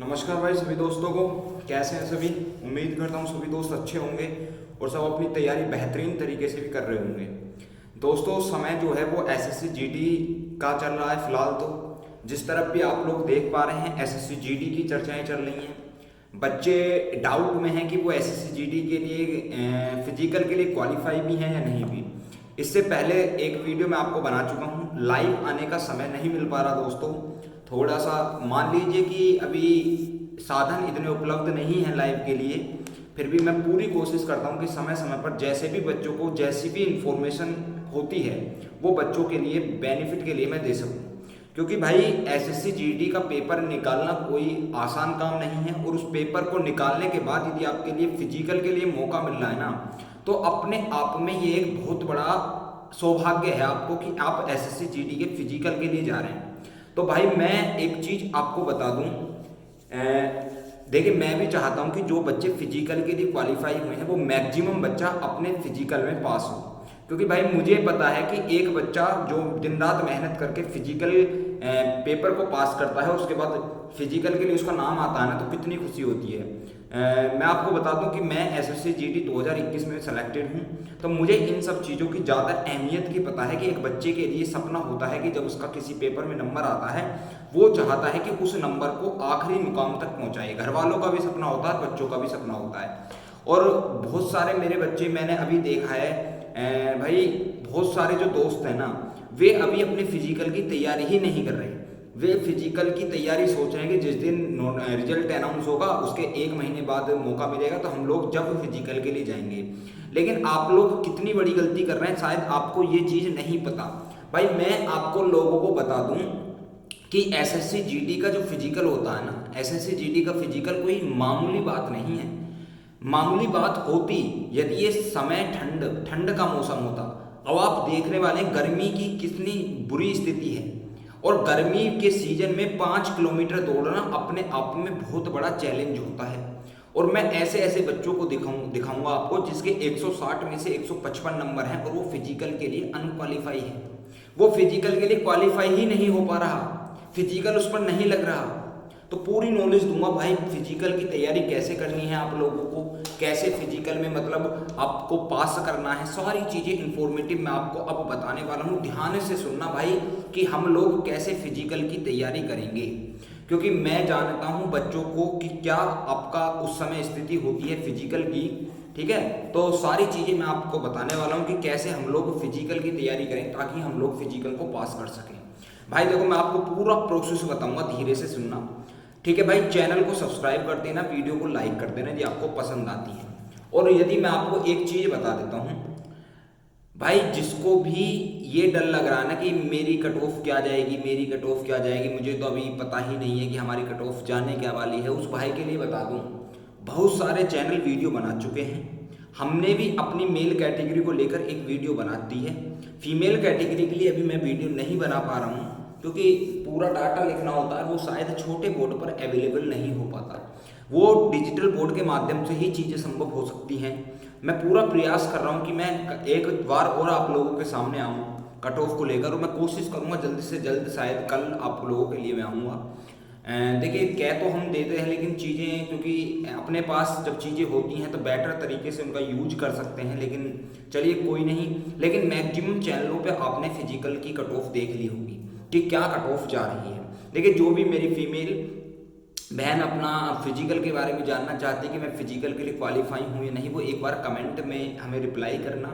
नमस्कार भाई सभी दोस्तों को। कैसे हैं सभी? उम्मीद करता हूँ सभी दोस्त अच्छे होंगे और सब अपनी तैयारी बेहतरीन तरीके से भी कर रहे होंगे। दोस्तों समय जो है वो एसएससी जीडी का चल रहा है फिलहाल। तो जिस तरफ भी आप लोग देख पा रहे हैं एसएससी जीडी की चर्चाएं चल रही हैं। बच्चे डाउट में हैं कि वो एसएससी जीडी के लिए फिजिकल के लिए क्वालिफाई भी हैं या नहीं भी। इससे पहले एक वीडियो मैं आपको बना चुका हूँ। लाइव आने का समय नहीं मिल पा रहा दोस्तों। थोड़ा सा मान लीजिए कि अभी साधन इतने उपलब्ध नहीं हैं लाइव के लिए, फिर भी मैं पूरी कोशिश करता हूँ कि समय समय पर जैसे भी बच्चों को जैसी भी इंफॉर्मेशन होती है वो बच्चों के लिए बेनिफिट के लिए मैं दे सकूँ। क्योंकि भाई एसएससी जीडी का पेपर निकालना कोई आसान काम नहीं है, और उस पेपर को निकालने के बाद यदि आपके लिए फिजिकल के लिए मौका मिल रहा है ना, तो अपने आप में ये एक बहुत बड़ा सौभाग्य है आपको कि आप एसएससी जीडी के फिजिकल के लिए जा रहे हैं। तो भाई मैं एक चीज़ आपको बता दूं, देखिए मैं भी चाहता हूं कि जो बच्चे फिजिकल के लिए क्वालिफाई हुए हैं वो मैक्सिमम बच्चा अपने फिजिकल में पास हो। क्योंकि भाई मुझे पता है कि एक बच्चा जो दिन रात मेहनत करके फिजिकल पेपर को पास करता है, उसके बाद फिजिकल के लिए उसका नाम आता है ना, तो कितनी खुशी होती है। मैं आपको बता दूं कि मैं एसएससी जीडी 2021 में सेलेक्टेड हूं, तो मुझे इन सब चीज़ों की ज़्यादा अहमियत की पता है कि एक बच्चे के लिए सपना होता है कि जब उसका किसी पेपर में नंबर आता है वो चाहता है कि उस नंबर को आखिरी मुकाम तक पहुंचाए। घर वालों का भी सपना होता है, बच्चों का भी सपना होता है। और बहुत सारे मेरे बच्चे मैंने अभी देखा है भाई, बहुत सारे जो दोस्त हैं ना, वे अभी अपने फिजिकल की तैयारी ही नहीं कर रहे। वे फिजिकल की तैयारी सोच रहे हैं कि जिस दिन रिजल्ट अनाउंस होगा उसके 1 महीने बाद मौका मिलेगा तो हम लोग जब फिजिकल के लिए जाएंगे। लेकिन आप लोग कितनी बड़ी गलती कर रहे हैं, शायद आपको ये चीज़ नहीं पता। भाई मैं आपको लोगों को बता दूं कि एसएससी जीडी का जो फिजिकल होता है ना, एसएससी जीडी का फिजिकल कोई मामूली बात नहीं है। मामूली बात होती यदि ये समय ठंड का मौसम होता। अब आप देखने वाले गर्मी की कितनी बुरी स्थिति है, और गर्मी के सीजन में 5 किलोमीटर दौड़ना अपने आप में बहुत बड़ा चैलेंज होता है। और मैं ऐसे ऐसे बच्चों को दिखाऊंगा आपको जिसके 160 में से 155 नंबर हैं और वो फिजिकल के लिए अनक्वालिफाई है। वो फिजिकल के लिए क्वालिफाई ही नहीं हो पा रहा, फिजिकल उस पर नहीं लग रहा। तो पूरी नॉलेज दूंगा भाई फिजिकल की तैयारी कैसे करनी है आप लोगों को, कैसे फिजिकल में मतलब आपको पास करना है, सारी चीज़ें इंफॉर्मेटिव मैं आपको अब बताने वाला हूँ। ध्यान से सुनना भाई कि हम लोग कैसे फिजिकल की तैयारी करेंगे, क्योंकि मैं जानता हूँ बच्चों को कि क्या आपका उस समय स्थिति होती है फिजिकल की। ठीक है, तो सारी चीज़ें मैं आपको बताने वाला हूँ कि कैसे हम लोग फिजिकल की तैयारी करें ताकि हम लोग फिजिकल को पास कर सकें। भाई देखो मैं आपको पूरा प्रोसेस बताऊंगा, धीरे से सुनना। ठीक है भाई, चैनल को सब्सक्राइब कर देना, वीडियो को लाइक कर देना यदि आपको पसंद आती है। और यदि मैं आपको एक चीज़ बता देता हूँ भाई, जिसको भी ये डर लग रहा है ना कि मेरी कट ऑफ क्या जाएगी, मेरी कट ऑफ क्या जाएगी, मुझे तो अभी पता ही नहीं है कि हमारी कट ऑफ जाने क्या वाली है, उस भाई के लिए बता दूँ बहुत सारे चैनल वीडियो बना चुके हैं। हमने भी अपनी मेल कैटेगरी को लेकर एक वीडियो बना दी है। फीमेल कैटेगरी के लिए अभी मैं वीडियो नहीं बना पा रहा हूँ क्योंकि पूरा डाटा लिखना होता है, वो शायद छोटे बोर्ड पर अवेलेबल नहीं हो पाता। वो डिजिटल बोर्ड के माध्यम से ही चीज़ें संभव हो सकती हैं। मैं पूरा प्रयास कर रहा हूँ कि मैं एक बार और आप लोगों के सामने आऊँ कट ऑफ को लेकर, और मैं कोशिश करूँगा जल्द से जल्द, शायद कल आप लोगों के लिए मैं आऊँगा। देखिए कह तो हम देते हैं, लेकिन चीज़ें क्योंकि अपने पास जब चीज़ें होती हैं तो बेटर तरीके से उनका यूज कर सकते हैं। लेकिन चलिए कोई नहीं, लेकिन मैक्सिमम चैनलों पे आपने फिजिकल की कट ऑफ देख ली होगी कि क्या कट ऑफ जा रही है। देखिए जो भी मेरी फीमेल बहन अपना फिजिकल के बारे में जानना चाहती है कि मैं फिजिकल के लिए क्वालिफाई हूँ या नहीं, वो एक बार कमेंट में हमें रिप्लाई करना,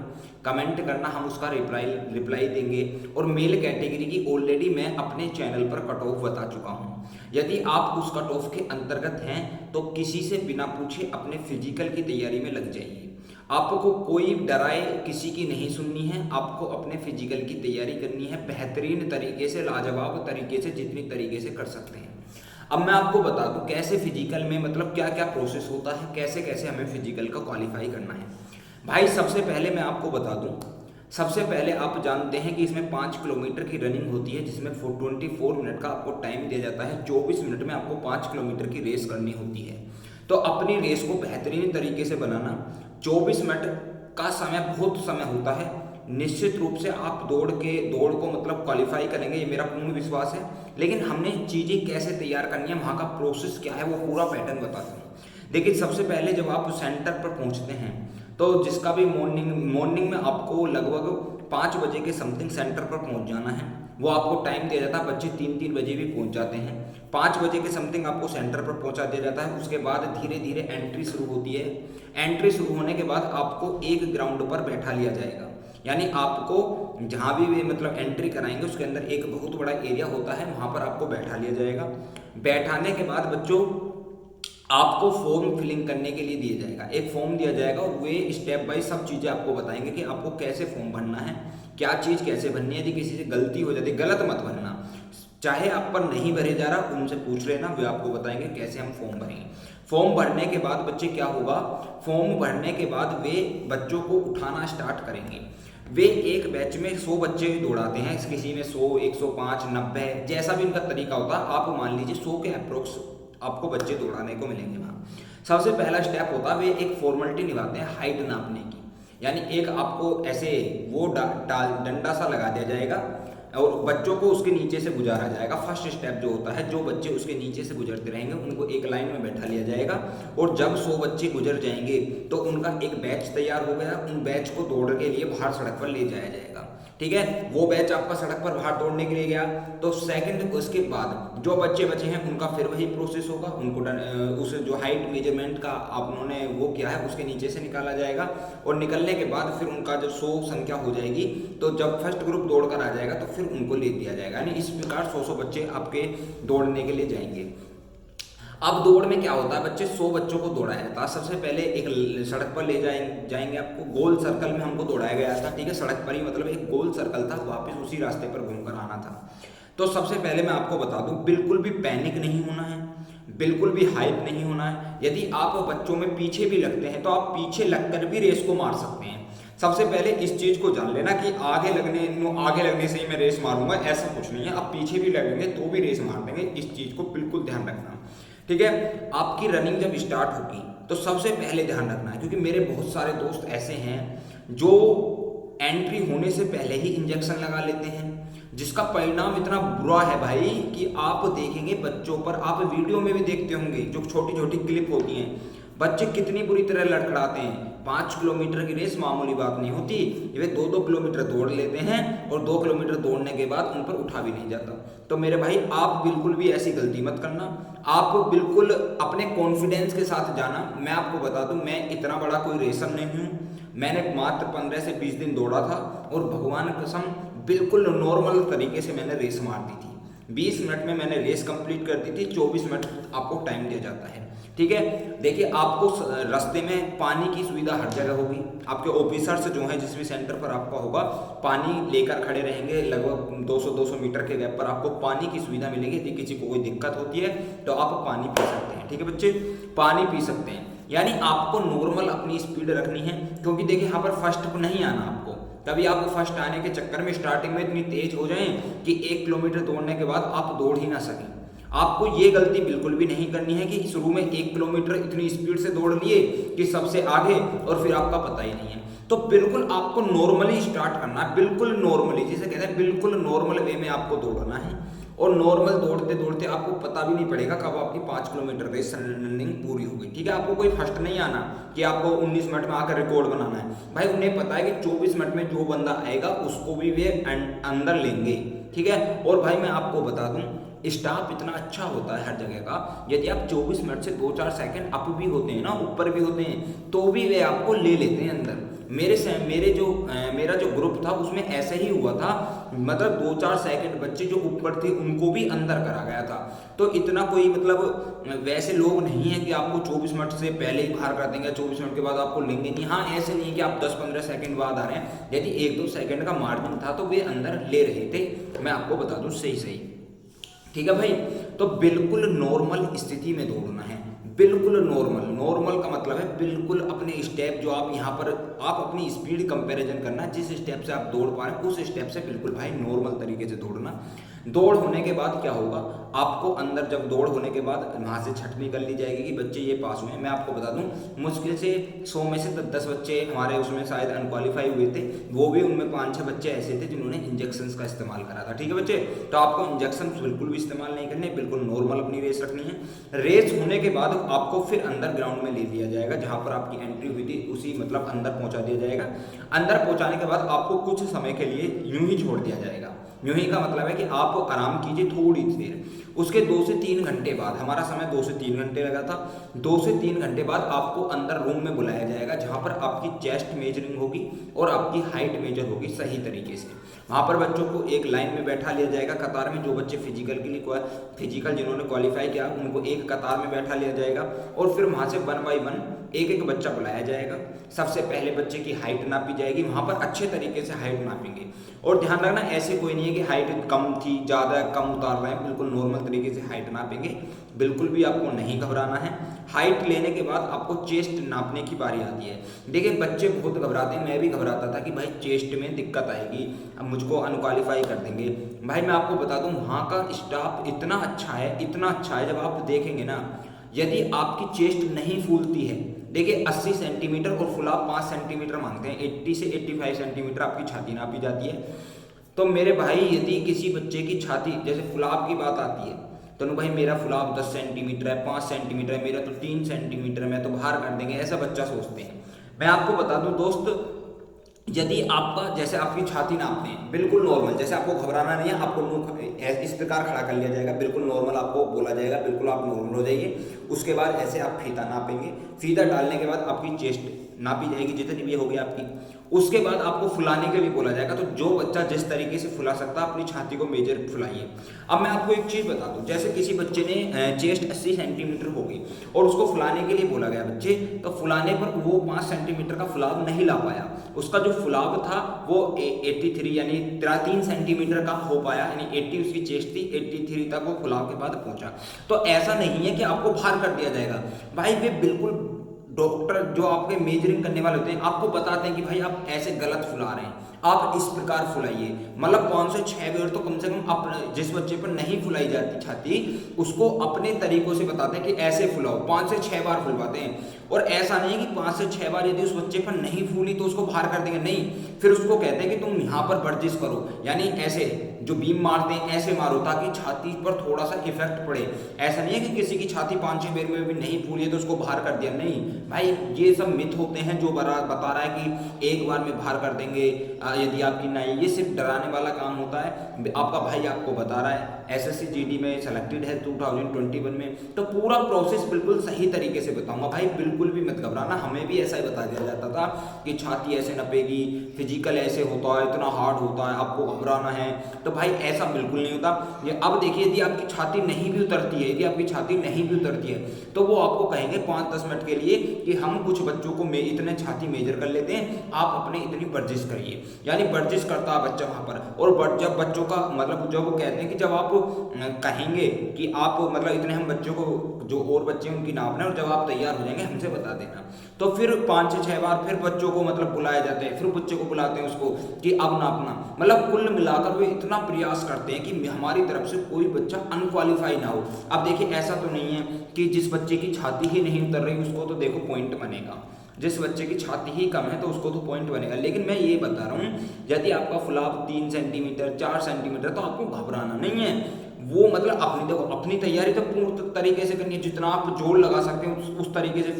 कमेंट करना, हम उसका रिप्लाई देंगे। और मेल कैटेगरी की ऑलरेडी मैं अपने चैनल पर कट ऑफ बता चुका हूँ। यदि आप उस कट ऑफ के अंतर्गत हैं तो किसी से बिना पूछे अपने फिजिकल की तैयारी में लग जाइए। आपको कोई डराए किसी की नहीं सुननी है, आपको अपने फिजिकल की तैयारी करनी है बेहतरीन तरीके से, लाजवाब तरीके से, जितनी तरीके से कर सकते हैं। अब मैं आपको बता दूं कैसे फिजिकल में मतलब क्या क्या प्रोसेस होता है, कैसे कैसे हमें फिजिकल का क्वालिफाई करना है। भाई सबसे पहले मैं आपको बता दूं, सबसे पहले आप जानते हैं कि इसमें 5 किलोमीटर की रनिंग होती है जिसमें 24 मिनट का आपको टाइम दिया जाता है। 24 मिनट में आपको 5 किलोमीटर की रेस करनी होती है। तो अपनी रेस को बेहतरीन तरीके से बनाना, 24 मिनट का समय बहुत समय होता है, निश्चित रूप से आप दौड़ को मतलब क्वालिफाई करेंगे, ये मेरा पूर्ण विश्वास है। लेकिन हमने चीज़ें कैसे तैयार करनी है, वहाँ का प्रोसेस क्या है, वो पूरा पैटर्न बताता हूँ। देखिए सबसे पहले जब आप सेंटर पर पहुँचते हैं तो जिसका भी मॉर्निंग में आपको लगभग 5 बजे के समथिंग सेंटर पर पहुँच जाना है। वो आपको टाइम दिया जाता है, बच्चे 3-3 बजे भी पहुँच जाते हैं। 5 बजे के समथिंग आपको सेंटर पर पहुँचा दिया जाता है। उसके बाद धीरे धीरे एंट्री शुरू होती है। एंट्री शुरू होने के बाद आपको एक ग्राउंड पर बैठा लिया जाएगा, यानी आपको जहाँ भी वे मतलब एंट्री कराएंगे उसके अंदर एक बहुत बड़ा एरिया होता है, वहाँ पर आपको बैठा लिया जाएगा। बैठाने के बाद बच्चों आपको फॉर्म फिलिंग करने के लिए दिया जाएगा, एक फॉर्म दिया जाएगा। वे स्टेप बाय सब चीज़ें आपको बताएंगे कि आपको कैसे फॉर्म भरना है, क्या चीज़ कैसे भरनी है। यदि किसी से गलती हो जाती है, गलत मत भरना, चाहे आप पर नहीं भरे जा रहा उनसे पूछ लेना, वे आपको बताएंगे कैसे हम फॉर्म भरेंगे। फॉर्म भरने के बाद बच्चे क्या होगा, फॉर्म भरने के बाद वे बच्चों को उठाना स्टार्ट करेंगे। वे एक बैच में 100 बच्चे दौड़ाते हैं, किसी में 100, 105, 90, जैसा भी उनका तरीका होता है। आप मान लीजिए 100 के अप्रोक्स आपको बच्चे दौड़ाने को मिलेंगे वहाँ। सबसे पहला स्टेप होता है, वे एक फॉर्मेलिटी निभाते हैं हाइट नापने की, यानी एक आपको ऐसे वो डंडा सा लगा दिया जाएगा और बच्चों को उसके नीचे से गुजारा जाएगा। फर्स्ट स्टेप जो होता है, जो बच्चे उसके नीचे से गुजरते रहेंगे उनको एक लाइन में बैठा लिया जाएगा और जब 100 बच्चे गुजर जाएंगे तो उनका एक बैच तैयार हो गया। उन बैच को दौड़ के लिए बाहर सड़क पर ले जाया जाएगा। ठीक है, वो बैच आपका सड़क पर बाहर दौड़ने के लिए गया तो सेकंड उसके बाद जो बच्चे बचे हैं उनका फिर वही प्रोसेस होगा। उनको उस जो हाइट मेजरमेंट का आपने वो किया है उसके नीचे से निकाला जाएगा और निकलने के बाद फिर उनका जब 100 संख्या हो जाएगी तो जब फर्स्ट ग्रुप दौड़ कर आ जाएगा तो फिर उनको ले दिया जाएगा। यानी इस प्रकार 100 बच्चे आपके दौड़ने के लिए जाएंगे। अब दौड़ में क्या होता है, बच्चे 100 बच्चों को दौड़ाया जाता है। सबसे पहले एक सड़क पर ले जाएंगे आपको, गोल सर्कल में हमको दौड़ाया गया था। ठीक है, सड़क पर ही मतलब एक गोल सर्कल था, वापस उसी रास्ते पर घूम कर आना था। तो सबसे पहले मैं आपको बता दूं, बिल्कुल भी पैनिक नहीं होना है, बिल्कुल भी हाइप नहीं होना है। यदि आप बच्चों में पीछे भी लगते हैं तो आप पीछे लगकर भी रेस को मार सकते हैं। सबसे पहले इस चीज को जान लेना कि आगे लगने से ही मैं रेस मारूंगा, ऐसा कुछ नहीं है। आप पीछे भी लगेंगे तो भी रेस मार देंगे, इस चीज को बिल्कुल ध्यान रखना। ठीक है, आपकी रनिंग जब स्टार्ट होगी तो सबसे पहले ध्यान रखना है, क्योंकि मेरे बहुत सारे दोस्त ऐसे हैं जो एंट्री होने से पहले ही इंजेक्शन लगा लेते हैं, जिसका परिणाम इतना बुरा है भाई कि आप देखेंगे बच्चों पर, आप वीडियो में भी देखते होंगे जो छोटी छोटी क्लिप होती हैं, बच्चे कितनी बुरी तरह लड़खड़ाते हैं। 5 किलोमीटर की रेस मामूली बात नहीं होती, वे 2-2 किलोमीटर दौड़ लेते हैं और 2 किलोमीटर दौड़ने के बाद उन पर उठा भी नहीं जाता। तो मेरे भाई आप बिल्कुल भी ऐसी गलती मत करना, आप बिल्कुल अपने कॉन्फिडेंस के साथ जाना। मैं आपको बता दूं, मैं इतना बड़ा कोई रेसर नहीं हूँ, मैंने मात्र 15 से 20 दिन दौड़ा था और भगवान कसम बिल्कुल नॉर्मल तरीके से मैंने रेस मार दी थी। 20 मिनट में मैंने रेस कंप्लीट कर दी थी, 24 मिनट आपको टाइम दिया जाता है। ठीक है, देखिए आपको रास्ते में पानी की सुविधा हर जगह होगी। आपके ऑफिसर्स जो हैं जिस भी सेंटर पर आपका होगा, पानी लेकर खड़े रहेंगे। लगभग 200-200 मीटर के गैप पर आपको पानी की सुविधा मिलेगी। यदि किसी को कोई दिक्कत होती है तो आप पानी पी सकते हैं। ठीक है बच्चे, पानी पी सकते हैं। यानी आपको नॉर्मल अपनी स्पीड रखनी है, क्योंकि देखिए यहाँ पर फर्स्ट को नहीं आना आपको। तभी आप फर्स्ट आने के चक्कर में स्टार्टिंग में इतनी तेज हो जाएं कि 1 किलोमीटर दौड़ने के बाद आप दौड़ ही ना सकें। आपको ये गलती बिल्कुल भी नहीं करनी है कि शुरू में 1 किलोमीटर इतनी स्पीड से दौड़ लिए कि सबसे आगे और फिर आपका पता ही नहीं है। तो बिल्कुल आपको नॉर्मली स्टार्ट करना है, बिल्कुल नॉर्मली, जिसे कहते हैं बिल्कुल नॉर्मल वे में आपको दौड़ना है। और नॉर्मल दौड़ते दौड़ते आपको पता भी नहीं पड़ेगा कब आपकी 5 किलोमीटर रेस रनिंग पूरी हो गई। ठीक है, आपको कोई फर्स्ट नहीं आना कि आपको 19 मिनट में आकर रिकॉर्ड बनाना है। भाई उन्हें पता है कि 24 मिनट में जो बंदा आएगा उसको भी वे अंदर लेंगे। ठीक है, और भाई मैं आपको बता दूं, स्टाफ इतना अच्छा होता है हर जगह का, यदि आप 24 मिनट से 2-4 सेकंड अप भी होते हैं ना, ऊपर भी होते हैं, तो भी वे आपको ले लेते हैं अंदर। मेरा जो ग्रुप था उसमें ऐसे ही हुआ था, मतलब 2-4 सेकंड बच्चे जो ऊपर थे उनको भी अंदर करा गया था। तो इतना कोई मतलब वैसे लोग नहीं है कि आपको 24 मिनट से पहले ही बाहर कर देंगे, 24 मिनट के बाद आपको लेंगे नहीं। हाँ, ऐसे नहीं है कि आप 10-15 सेकंड बाद आ रहे हैं। यदि 1-2 सेकंड का मार्जिन था तो वे अंदर ले रहे थे, मैं आपको बता दूं सही। ठीक है भाई, तो बिल्कुल नॉर्मल स्थिति में दौड़ना है, बिल्कुल नॉर्मल का मतलब है बिल्कुल अपने स्टेप जो आप यहाँ पर आप अपनी स्पीड कंपैरिजन करना, जिस स्टेप से आप दौड़ पा रहे हैं उस स्टेप से बिल्कुल भाई नॉर्मल तरीके से दौड़ना। दौड़ होने के बाद क्या होगा, आपको अंदर जब दौड़ होने के बाद वहाँ से छटनी कर ली जाएगी कि बच्चे ये पास हुए हैं। मैं आपको बता दूं, मुश्किल से 100 में से 10 बच्चे हमारे उसमें शायद अनक्वालिफाई हुए थे, वो भी उनमें 5-6 बच्चे ऐसे थे जिन्होंने इंजेक्शन का इस्तेमाल करा था। ठीक है बच्चे, तो आपको इंजेक्शन बिल्कुल भी इस्तेमाल नहीं करने, बिल्कुल नॉर्मल अपनी रेस रखनी है। रेस होने के बाद आपको फिर अंदर ग्राउंड में ले लिया जाएगा, जहाँ पर आपकी एंट्री हुई थी उसी मतलब अंदर पहुँचा दिया जाएगा। अंदर पहुँचाने के बाद आपको कुछ समय के लिए यूं ही छोड़ दिया जाएगा। यूं ही का मतलब है कि आप आराम कीजिए थोड़ी देर, उसके 2 से 3 घंटे बाद, हमारा समय 2 से 3 घंटे लगा था, 2 से 3 घंटे बाद आपको अंदर रूम में बुलाया जाएगा, जहां पर आपकी चेस्ट मेजरिंग होगी और आपकी हाइट मेजर होगी सही तरीके से। वहां पर बच्चों को एक लाइन में बैठा लिया जाएगा कतार में, जो बच्चे फिजिकल के लिए फिजिकल जिन्होंने क्वालिफाई किया उनको एक कतार में बैठा लिया जाएगा, और फिर वहां से 1 बाय 1 एक एक बच्चा बुलाया जाएगा। सबसे पहले बच्चे की हाइट नापी जाएगी, वहां पर अच्छे तरीके से हाइट नापेंगे। और ध्यान रखना, ऐसे कोई नहीं है कि हाइट कम थी ज़्यादा कम उतार रहे हैं, बिल्कुल नॉर्मल तरीके से हाइट नापेंगे। बिल्कुल भी आपको नहीं घबराना है। हाइट लेने के बाद आपको चेस्ट नापने की बारी आती है। देखिए बच्चे बहुत घबराते हैं, मैं भी घबराता था कि भाई चेस्ट में दिक्कत आएगी, अब मुझको अनक्वालिफाई कर देंगे। भाई मैं आपको बता दूं, वहाँ का स्टाफ इतना अच्छा है, इतना अच्छा है, जब आप देखेंगे ना, यदि आपकी चेस्ट नहीं फूलती है, देखिए 80 सेंटीमीटर और फुलाव 5 सेंटीमीटर मांगते हैं, 80 से 85 सेंटीमीटर आपकी छाती नापी जाती है। तो मेरे भाई यदि किसी बच्चे की छाती, जैसे फुलाव की बात आती है, तो भाई मेरा फुलाव 10 सेंटीमीटर है, 5 सेंटीमीटर है, मेरा तो 3 सेंटीमीटर है, मैं तो बाहर कर देंगे, ऐसा बच्चा सोचते हैं। मैं आपको बता दूं दोस्त, यदि आपका जैसे आपकी छाती नापते हैं बिल्कुल नॉर्मल, जैसे आपको घबराना नहीं है, आपको मुंह इस प्रकार खड़ा कर लिया जाएगा, बिल्कुल नॉर्मल आपको बोला जाएगा, बिल्कुल आप नॉर्मल हो जाइए। उसके बाद ऐसे आप फीता नापेंगे, फीता डालने के बाद आपकी चेस्ट नापी जाएगी जितनी भी होगी आपकी। उसके बाद आपको फुलाने के लिए बोला जाएगा, तो जो बच्चा जिस तरीके से फुला सकता है अपनी छाती को मेजर फुलाइए। अब मैं आपको एक चीज़ बता दूं, जैसे किसी बच्चे ने चेस्ट 80 सेंटीमीटर होगी और उसको फुलाने के लिए बोला गया बच्चे, तो फुलाने पर वो 5 सेंटीमीटर का फुलाव नहीं ला पाया, उसका जो फुलाव था वो 83 यानी 3 सेंटीमीटर का हो पाया, यानी 80 उसकी चेस्ट थी, 83 तक वो फुलाव के बाद पहुंचा। तो ऐसा नहीं है कि आपको बाहर कर दिया जाएगा भाई, वे बिल्कुल डॉक्टर जो आपके मेजरिंग करने वाले होते हैं आपको बताते हैं कि भाई आप ऐसे गलत फुला रहे हैं, आप इस प्रकार फुलाइए। मतलब 5 से 6 बार तो कम से कम अपने जिस बच्चे पर नहीं फुलाई जाती छाती उसको अपने तरीकों से बताते हैं कि ऐसे फुलाओ, 5 से 6 बार फुलवाते हैं। और ऐसा नहीं है कि 5 से 6 बार यदि उस बच्चे पर नहीं फूली तो उसको बाहर कर देंगे, नहीं, फिर उसको कहते हैं कि तुम यहाँ पर वर्जिश करो, यानी ऐसे जो बीम मारते हैं ऐसे मारो ताकि छाती पर थोड़ा सा इफेक्ट पड़े। ऐसा नहीं है कि किसी की छाती 5-6 बार में भी नहीं फूली है तो उसको बाहर कर दिया, नहीं भाई, ये सब मिथ होते हैं जो बता रहा है कि एक बार में बाहर कर देंगे यदि आपकी नहीं, ये सिर्फ डराने वाला काम होता है। आपका भाई आपको बता रहा है एसएससी जीडी में सेलेक्टेड है 2021 में, तो पूरा प्रोसेस बिल्कुल सही तरीके से बताऊंगा भाई, बिल्कुल भी मत घबराना। हमें भी ऐसा ही बता दिया जाता था कि छाती ऐसे नपेगी, फिजिकल ऐसे होता है, इतना हार्ड होता है, आपको घबराना है, तो भाई ऐसा बिल्कुल नहीं होता। ये अब देखिए, यदि आपकी छाती नहीं भी उतरती है, यदि आपकी छाती नहीं भी उतरती है तो वो आपको कहेंगे 5-10 मिनट के लिए कि हम कुछ बच्चों को इतने छाती मेजर कर लेते हैं, आप अपने इतनी वर्जिश करिए, यानी वर्जिश करता है बच्चा वहाँ पर। और जब बच्चों का मतलब जब वो कहते हैं कि जब आप कहेंगे कि आप मतलब इतने हम बच्चों को जो और बच्चे उनकी नापना है, और जब आप तैयार हो जाएंगे हमसे बता देना, तो फिर 5 से 6 बार फिर बच्चों को मतलब बुलाया जाता है, फिर बच्चे को बुलाते हैं उसको कि अब नापना। मतलब कुल मिलाकर वे इतना प्रयास करते हैं कि हमारी तरफ से कोई बच्चा अनक्वालिफाई ना हो। अब देखिए ऐसा तो नहीं है कि जिस बच्चे की छाती ही नहीं उतर रही उसको तो देखो पॉइंट बनेगा, जिस बच्चे की छाती ही कम है तो उसको तो पॉइंट बनेगा। लेकिन मैं ये बता रहा हूँ, यदि आपका फुलाव 3 सेंटीमीटर 4 सेंटीमीटर तो आपको घबराना नहीं है। वो मतलब अपनी तैयारी तो पूर्ण तरीके से करनी है, जितना आप जोर लगा सकते हैं उस तरीके से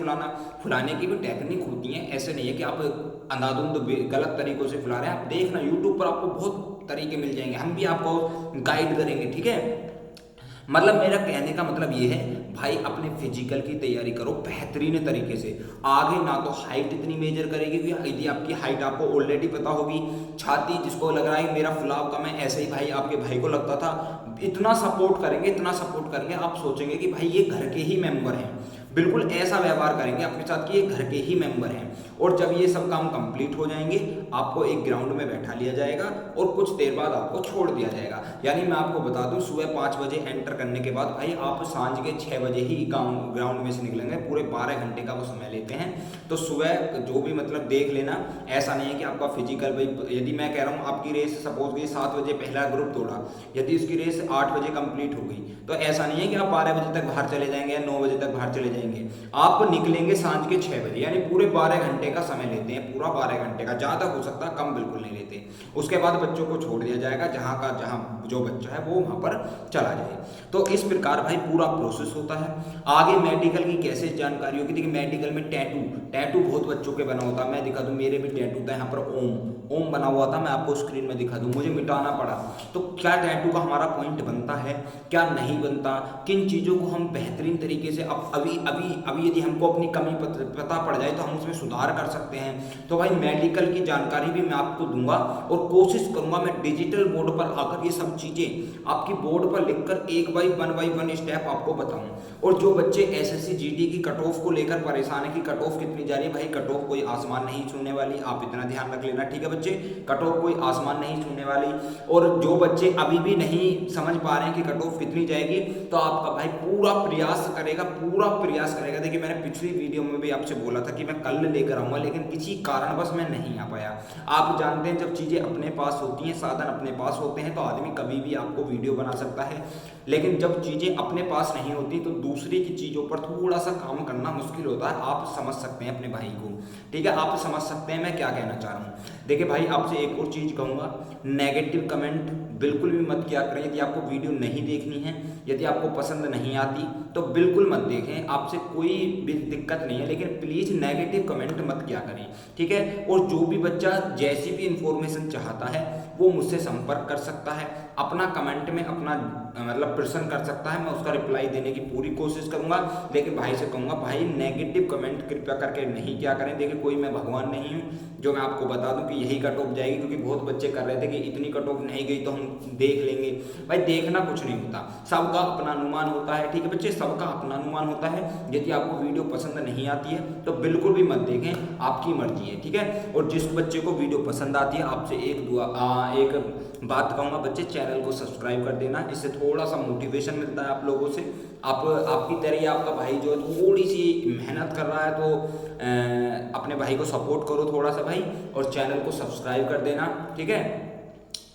फुलाने की भी टेक्निक होती है। ऐसे नहीं है कि आप अंधाधुंध गलत तरीकों से फुला रहे हैं। आप देखना यूट्यूब पर आपको बहुत तरीके मिल जाएंगे, हम भी आपको गाइड करेंगे, ठीक है। मतलब मेरा कहने का मतलब ये है भाई, अपने फिजिकल की तैयारी करो बेहतरीन तरीके से। आगे ना तो हाइट इतनी मेजर करेगी, यदि आपकी हाइट आपको ऑलरेडी पता होगी, छाती जिसको लग रहा है मेरा फुलाव कम है, ऐसे ही भाई आपके भाई को लगता था, इतना सपोर्ट करेंगे, इतना सपोर्ट करेंगे, आप सोचेंगे कि भाई ये घर के ही मेंबर हैं, बिल्कुल ऐसा व्यवहार करेंगे आपके साथ कि ये घर के ही मेंबर हैं। और जब ये सब काम कंप्लीट हो जाएंगे आपको एक ग्राउंड में बैठा लिया जाएगा और कुछ देर बाद आपको छोड़ दिया जाएगा। यानी मैं आपको बता दूं, सुबह 5 बजे एंटर करने के बाद भाई आप सांझ के 6 बजे ही ग्राउंड में से निकलेंगे। पूरे 12 घंटे का वो समय लेते हैं। तो सुबह जो भी मतलब देख लेना, ऐसा नहीं है कि आपका फिजिकल भाई, यदि मैं कह रहा हूँ आपकी रेस सपोज की 7 बजे पहला ग्रुप दौड़ा, यदि उसकी रेस 8 बजे कंप्लीट हो गई, तो ऐसा नहीं है कि आप 12 बजे तक बाहर चले जाएंगे या 9 बजे तक बाहर चले जाएंगे। आप निकलेंगे सांझ के 6 बजे, यानी पूरे 12 घंटे का समय लेते हैं, पूरा 12 घंटे का, ज़्यादा हो सकता है, कम बिल्कुल नहीं लेते। उसके बाद बच्चों को छोड़ दिया जाएगा, जहाँ जो बच्चा है वो वहाँ पर चला जाए। तो इस प्रकार भाई पूरा प्रोसेस होता है। आगे मेडिकल की कैसे जानकारी होगी, देखिए मेडिकल में टैटू बहुत बच्चों के बना होता है। मैं दिखा दूँ, मेरे भी टैटू था, यहाँ पर ओम बना हुआ था, मैं आपको स्क्रीन में दिखा दूँ, मुझे मिटाना पड़ा। तो क्या टैटू का हमारा पॉइंट बनता है, क्या नहीं बनता, किन चीज़ों को हम बेहतरीन तरीके से अभी यदि हमको अपनी कमी पता पड़ जाए तो हम उसमें सुधार कर सकते हैं। तो भाई मेडिकल की जानकारी भी मैं आपको दूंगा और कोशिश करूंगा मैं डिजिटल बोर्ड पर आकर ये सब चीज़ें आपकी बोर्ड पर लिखकर एक बाई वन स्टेप आपको बताऊं। और जो बच्चे एसएससी जीडी की कट ऑफ को लेकर परेशान है कि कट ऑफ कितनी जा रही है, भाई कट ऑफ कोई आसमान नहीं छूने वाली, आप इतना ध्यान रख लेना, ठीक है बच्चे, कट ऑफ कोई आसमान नहीं छूने वाली। और जो बच्चे अभी भी नहीं समझ पा रहे हैं कि कट ऑफ कितनी जाएगी, तो आपका भाई पूरा प्रयास करेगा। देखिए मैंने पिछली वीडियो में भी आपसे बोला था कि मैं कल लेकर आऊंगा, लेकिन किसी कारणवश मैं नहीं आ पाया। आप जानते हैं जब चीज़ें अपने पास होती हैं, साधन अपने पास होते हैं, तो आदमी कभी भी आपको वीडियो बना सकता है। लेकिन जब चीज़ें अपने पास नहीं होती तो दूसरे की चीज़ों पर थोड़ा सा काम करना मुश्किल होता है। आप समझ सकते हैं अपने भाई को, ठीक है, आप समझ सकते हैं मैं क्या कहना चाह रहा हूँ। देखिए भाई आपसे एक और चीज़ कहूँगा, नेगेटिव कमेंट बिल्कुल भी मत किया करें। यदि आपको वीडियो नहीं देखनी है, यदि आपको पसंद नहीं आती तो बिल्कुल मत देखें, आपसे कोई भी दिक्कत नहीं है, लेकिन प्लीज़ नेगेटिव कमेंट मत किया करें, ठीक है। और जो भी बच्चा जैसी भी इंफॉर्मेशन चाहता है वो मुझसे संपर्क कर सकता है, अपना कमेंट में अपना मतलब प्रश्न कर सकता है, मैं उसका रिप्लाई देने की पूरी कोशिश करूंगा। लेकिन भाई से कहूँगा भाई नेगेटिव कमेंट कृपया करके नहीं किया करें। देखिए कोई मैं भगवान नहीं हूँ जो मैं आपको बता दूं कि यही कट ऑफ जाएगी, क्योंकि बहुत बच्चे कर रहे थे कि इतनी कट ऑफ नहीं गई तो हम देख लेंगे। भाई देखना कुछ नहीं होता, सबका अपना अनुमान होता है, ठीक है बच्चे, सबका अपना अनुमान होता है। यदि आपको वीडियो पसंद नहीं आती है तो बिल्कुल भी मत देखें, आपकी मर्जी है, ठीक है। और जिस बच्चे को वीडियो पसंद आती है आपसे एक बात कहूँगा, बच्चे चैनल को सब्सक्राइब कर देना, इससे थोड़ा सा मोटिवेशन मिलता है आप लोगों से। आपकी तरह आपका भाई जो थोड़ी सी मेहनत कर रहा है तो अपने भाई को सपोर्ट करो थोड़ा सा भाई, और चैनल को सब्सक्राइब कर देना, ठीक है।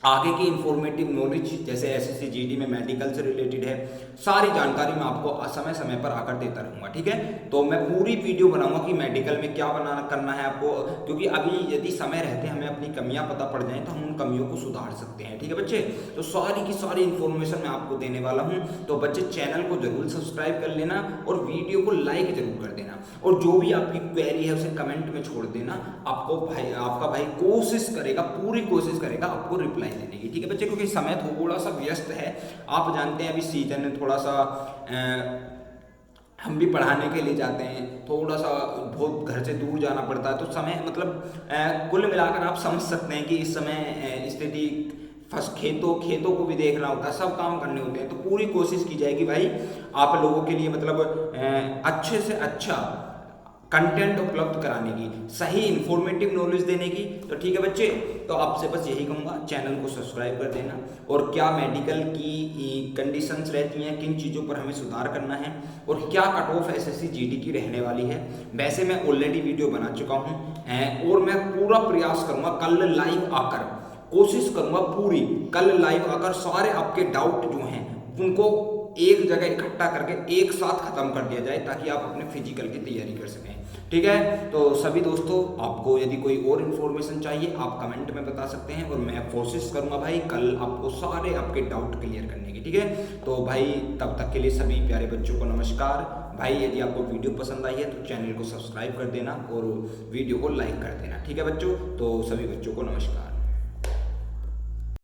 आगे की इंफॉर्मेटिव नॉलेज जैसे एसएससी जीडी में मेडिकल से रिलेटेड है, सारी जानकारी मैं आपको समय समय पर आकर देता रहूँगा, ठीक है। तो मैं पूरी वीडियो बनाऊंगा कि मेडिकल में क्या करना है आपको, क्योंकि अभी यदि समय रहते हमें अपनी कमियां पता पड़ जाएं तो हम उन कमियों को सुधार सकते हैं, ठीक है बच्चे। तो सारी की सारी इन्फॉर्मेशन मैं आपको देने वाला हूँ। तो बच्चे चैनल को जरूर सब्सक्राइब कर लेना और वीडियो को लाइक जरूर कर देना, और जो भी आपकी क्वेरी है उसे कमेंट में छोड़ देना। आपका भाई कोशिश करेगा, पूरी कोशिश करेगा आपको रिप्लाई देने की, ठीक है बच्चे, क्योंकि समय थोड़ा सा व्यस्त है। आप जानते हैं अभी सीजन में थोड़ा सा हम भी पढ़ाने के लिए जाते हैं, थोड़ा सा बहुत घर से दूर जाना पड़ता है, तो समय मतलब कुल मिलाकर आप समझ सकते हैं कि इस समय स्थिति खेतों को भी देखना होता है, सब काम करने होते हैं। तो पूरी कोशिश की जाएगी भाई आप लोगों के लिए मतलब अच्छे से अच्छा कंटेंट उपलब्ध कराने की, सही इंफॉर्मेटिव नॉलेज देने की। तो ठीक है बच्चे, तो आपसे बस यही कहूँगा, चैनल को सब्सक्राइब कर देना। और क्या मेडिकल की कंडीशंस रहती हैं, किन चीज़ों पर हमें सुधार करना है, और क्या कट ऑफ एसएससी जीडी की रहने वाली है, वैसे मैं ऑलरेडी वीडियो बना चुका हूँ। और मैं पूरा प्रयास करूँगा कल लाइव आकर, कोशिश करूँगा पूरी कल लाइव आकर सारे आपके डाउट जो हैं उनको एक जगह इकट्ठा करके एक साथ खत्म कर दिया जाए, ताकि आप अपने फिजिकल की तैयारी कर सकें, ठीक है। तो सभी दोस्तों, आपको यदि कोई और इन्फॉर्मेशन चाहिए आप कमेंट में बता सकते हैं, और मैं कोशिश करूंगा भाई कल आपको सारे आपके डाउट क्लियर करने की, ठीक है। तो भाई तब तक के लिए सभी प्यारे बच्चों को नमस्कार। भाई यदि आपको वीडियो पसंद आई है तो चैनल को सब्सक्राइब कर देना और वीडियो को लाइक कर देना, ठीक है बच्चों। तो सभी बच्चों को नमस्कार।